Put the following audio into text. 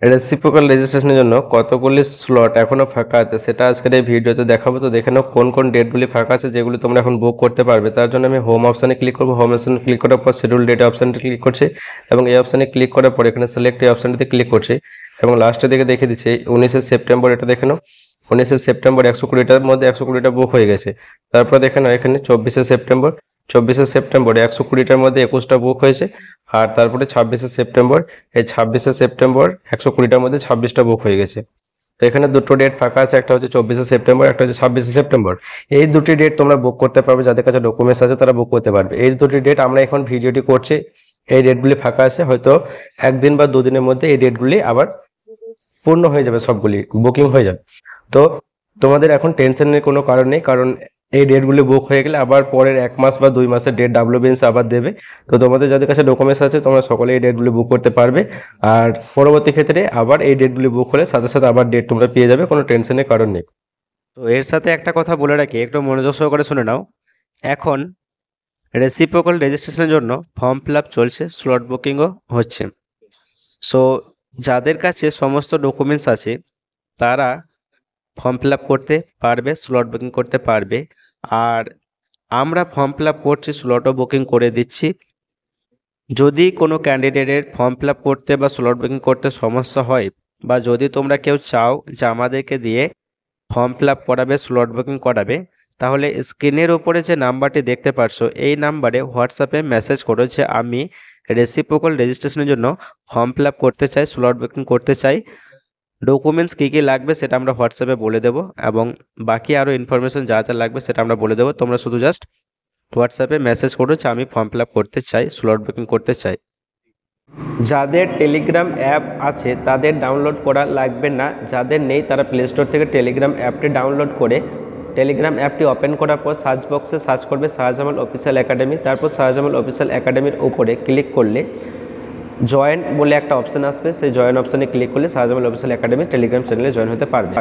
Reciprocal রেজিস্ট্রেশনের জন্য কতগুলি স্লট এখনো ফাঁকা আছে সেটা আজকের এই ভিডিওতে দেখাবো। তো দেখে নাও কোন কোন ডেটগুলি ফাঁকা আছে যেগুলি তোমরা এখন বুক করতে পারবে। তার জন্য আমি হোম অপশানে ক্লিক করবো। হোম অপশানে ক্লিক করার পর শিডিউল ডেট অপশানটি ক্লিক করছি এবং এই অপশানে ক্লিক করার পর এখানে সিলেক্ট এই অপশানটিতে ক্লিক করছি এবং লাস্টের দিকে দেখিয়ে দিচ্ছি 19শে সেপ্টেম্বর। এটা দেখে নাও 19শে সেপ্টেম্বর 120টার মধ্যে 120টা বুক হয়ে গেছে। তারপর দেখে নাও এখানে 24শে সেপ্টেম্বরে 120টার মধ্যে 21টা বুক হয়েছে। আর তারপরে 26শে সেপ্টেম্বর, এই 26শে সেপ্টেম্বর 120টার মধ্যে 26টা বুক হয়ে গেছে। তো এখানে দুটো ডেট ফাঁকা আছে, একটা হচ্ছে 24শে সেপ্টেম্বর, একটা হচ্ছে 26শে সেপ্টেম্বর। এই দুটি ডেট তোমরা বুক করতে পারবে, যাদের কাছে ডকুমেন্টস আছে তারা বুক করতে পারবে। এই দুটি ডেট আমরা এখন ভিডিওটি করছি, এই ডেটগুলি ফাঁকা আছে, হয়তো একদিন বা দুদিনের মধ্যে এই ডেটগুলি আবার পূর্ণ হয়ে যাবে, সবগুলি বুকিং হয়ে যাবে। তো তোমাদের এখন টেনশনের কোনো কারণ নেই, কারণ এই ডেটগুলি বুক হয়ে গেলে আবার পরের 1 মাস বা 2 মাসের ডেট ডাব্লিউবিএনসি আবার দেবে। তো তোমাদের যাদের কাছে ডকুমেন্টস আছে তোমরা সকলে এই ডেটগুলি বুক করতে পারবে। আর পরবর্তী ক্ষেত্রে আবার এই ডেটগুলি বুক হলে সাথে সাথে আবার ডেট তোমরা পেয়ে যাবে, কোনো টেনশনের কারণ নেই। তো এর সাথে একটা কথা বলে রাখি, একটু মনোযোগ সহকারে শুনে নাও। এখন রেসিপ্রোকাল রেজিস্ট্রেশনের জন্য ফর্ম ফিল আপ চলছে, স্লট বুকিংও হচ্ছে। সো যাদের কাছে সমস্ত ডকুমেন্টস আছে তারা ফর্ম ফিল আপ করতে পারবে, স্লট বুকিং করতে পারবে। আর আমরা ফর্ম ফিল আপ করছি, স্লটও বুকিং করে দিচ্ছি। যদি কোনো ক্যান্ডিডেটের ফর্ম ফিল আপ করতে বা স্লট বুকিং করতে সমস্যা হয়, বা যদি তোমরা কেউ চাও যে আমাদেরকে দিয়ে ফর্ম ফিল আপ করাবে, স্লট বুকিং করাবে, তাহলে স্ক্রিনের ওপরে যে নাম্বারটি দেখতে পাচ্ছ এই নাম্বারে হোয়াটসঅ্যাপে মেসেজ করো যে আমি রেসিপ্রোকাল রেজিস্ট্রেশনের জন্য ফর্ম ফিল আপ করতে চাই, স্লট বুকিং করতে চাই। ডকুমেন্টস কী কী লাগবে সেটা আমরা হোয়াটসঅ্যাপে বলে দেবো, এবং বাকি আরও ইনফরমেশন যা যা লাগবে সেটা আমরা বলে দেবো। তোমরা শুধু জাস্ট হোয়াটসঅ্যাপে মেসেজ করো যে আমি ফর্ম ফিল আপ করতে চাই, স্লট বুকিং করতে চাই। যাদের টেলিগ্রাম অ্যাপ আছে তাদের ডাউনলোড করা লাগবে না, যাদের নেই তারা প্লে স্টোর থেকে টেলিগ্রাম অ্যাপটি ডাউনলোড করে টেলিগ্রাম অ্যাপটি ওপেন করার পর সার্চ বক্সে সার্চ করবে শাহজামাল অফিসিয়াল একাডেমি। তারপর শাহজামাল অফিসিয়াল একাডেমির উপরে ক্লিক করলে জয়েন বলে একটা অপশান আসবে, সেই জয়েন অপশানে ক্লিক করলে শাহজামাল অফিসিয়াল একাডেমি টেলিগ্রাম চ্যানেলে জয়েন হতে পারবে।